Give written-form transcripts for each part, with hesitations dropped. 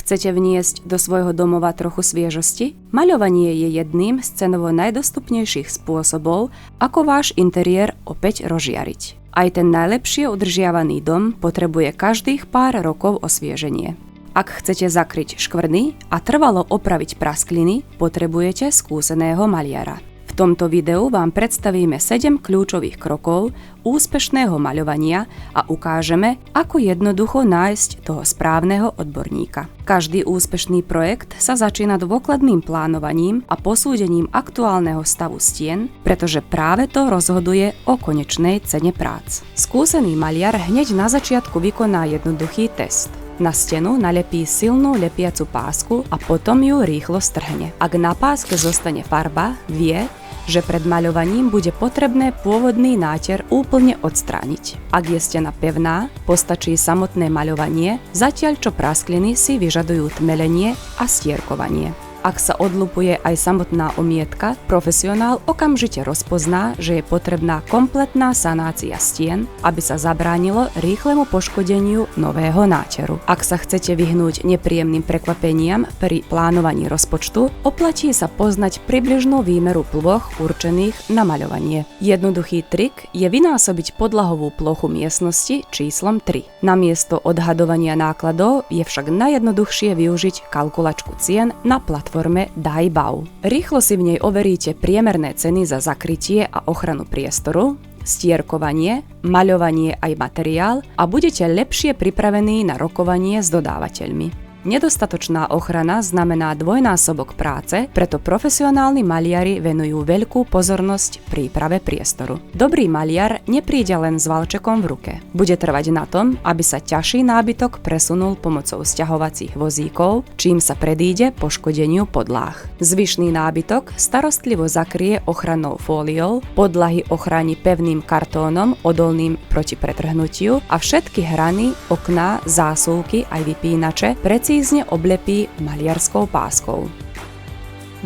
Chcete vniesť do svojho domova trochu sviežosti? Maľovanie je jedným z cenovo najdostupnejších spôsobov, ako váš interiér opäť rozžiariť. Aj ten najlepšie udržiavaný dom potrebuje každých pár rokov osvieženie. Ak chcete zakryť škvrny a trvalo opraviť praskliny, potrebujete skúseného maliara. V tomto videu vám predstavíme 7 kľúčových krokov úspešného maľovania a ukážeme, ako jednoducho nájsť toho správneho odborníka. Každý úspešný projekt sa začína dôkladným plánovaním a posúdením aktuálneho stavu stien, pretože práve to rozhoduje o konečnej cene prác. Skúsený maliar hneď na začiatku vykoná jednoduchý test. Na stenu nalepí silnú lepiacu pásku a potom ju rýchlo strhne. Ak na páske zostane farba, vie, že pred maľovaním bude potrebné pôvodný náter úplne odstrániť. Ak je stena pevná, postačí samotné maľovanie, zatiaľ čo praskliny si vyžadujú tmelenie a stierkovanie. Ak sa odlupuje aj samotná omietka, profesionál okamžite rozpozná, že je potrebná kompletná sanácia stien, aby sa zabránilo rýchlemu poškodeniu nového náteru. Ak sa chcete vyhnúť nepríjemným prekvapeniam pri plánovaní rozpočtu, oplatí sa poznať približnú výmeru plôch určených na maľovanie. Jednoduchý trik je vynásobiť podlahovú plochu miestnosti číslom 3. Namiesto odhadovania nákladov je však najjednoduchšie využiť kalkulačku cien na platforme Daibao. Rýchlo si v nej overíte priemerné ceny za zakrytie a ochranu priestoru, stierkovanie, maľovanie aj materiál a budete lepšie pripravení na rokovanie s dodávateľmi. Nedostatočná ochrana znamená dvojnásobok práce, preto profesionálni maliari venujú veľkú pozornosť príprave priestoru. Dobrý maliar nepríde len s valčekom v ruke. Bude trvať na tom, aby sa ťažší nábytok presunul pomocou sťahovacích vozíkov, čím sa predíde poškodeniu podláh. Zvyšný nábytok starostlivo zakrie ochrannou fóliou, podlahy ochráni pevným kartónom odolným proti pretrhnutiu a všetky hrany, okná, zásuvky aj vypínače precízne oblepí maliarskou páskou.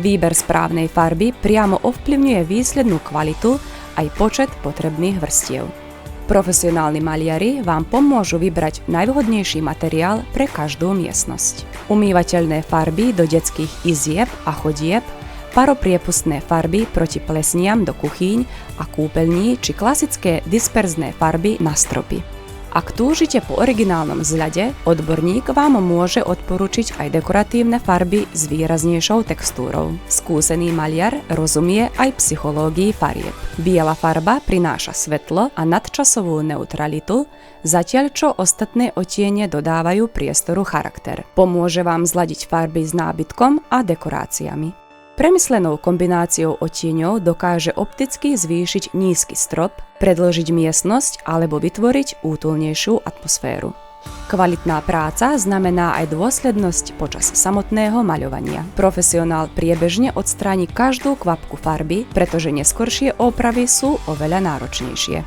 Výber správnej farby priamo ovplyvňuje výslednú kvalitu aj počet potrebných vrstiev. Profesionálni maliari vám pomôžu vybrať najvhodnejší materiál pre každú miestnosť. Umývateľné farby do detských izieb a chodieb, paropriepustné farby proti plesniam do kuchýň a kúpeľní či klasické disperzné farby na stropy. Ak túžite po originálnom vzhľade, odborník vám môže odporučiť aj dekoratívne farby s výraznejšou textúrou. Skúsený maliar rozumie aj psychológii farieb. Biela farba prináša svetlo a nadčasovú neutralitu, zatiaľ čo ostatné odtiene dodávajú priestoru charakter. Pomôže vám zladiť farby s nábytkom a dekoráciami. Premyslenou kombináciou odtieňov dokáže opticky zvýšiť nízky strop, predĺžiť miestnosť alebo vytvoriť útulnejšiu atmosféru. Kvalitná práca znamená aj dôslednosť počas samotného maľovania. Profesionál priebežne odstráni každú kvapku farby, pretože neskoršie opravy sú oveľa náročnejšie.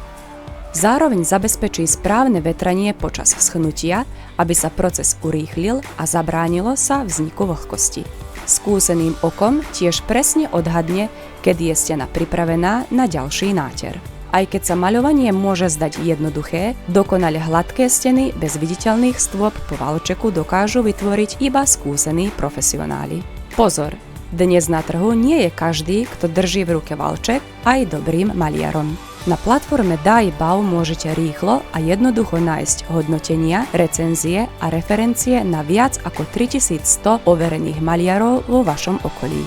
Zároveň zabezpečí správne vetranie počas schnutia, aby sa proces urýchlil a zabránilo sa vzniku vlhkosti. Skúseným okom tiež presne odhadne, kedy je stena pripravená na ďalší náter. Aj keď sa maľovanie môže zdať jednoduché, dokonale hladké steny bez viditeľných stôp po valčeku dokážu vytvoriť iba skúsení profesionáli. Pozor! Dnes na trhu nie je každý, kto drží v ruke valček, aj dobrým maliarom. Na platforme Daibao môžete rýchlo a jednoducho nájsť hodnotenia, recenzie a referencie na viac ako 3100 overených maliarov vo vašom okolí.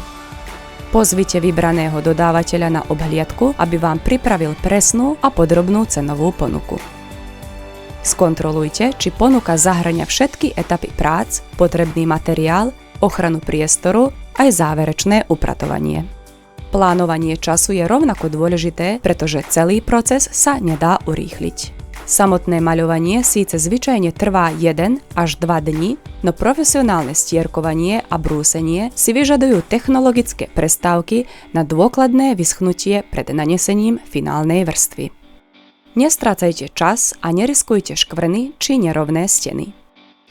Pozvite vybraného dodávateľa na obhliadku, aby vám pripravil presnú a podrobnú cenovú ponuku. Skontrolujte, či ponuka zahŕňa všetky etapy prác, potrebný materiál, ochranu priestoru aj záverečné upratovanie. Plánovanie času je rovnako dôležité, pretože celý proces sa nedá urýchliť. Samotné maľovanie síce zvyčajne trvá 1 až 2 dni, no profesionálne stierkovanie a brúsenie si vyžadujú technologické prestávky na dôkladné vyschnutie pred nanesením finálnej vrstvy. Nestrácajte čas a neriskujte škvrny či nerovné steny.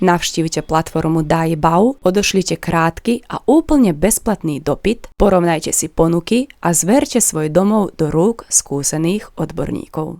Navštívte platformu Daibao, odošlite krátky a úplne bezplatný dopyt, porovnajte si ponuky a zverte svoj domov do rúk skúsených odborníkov.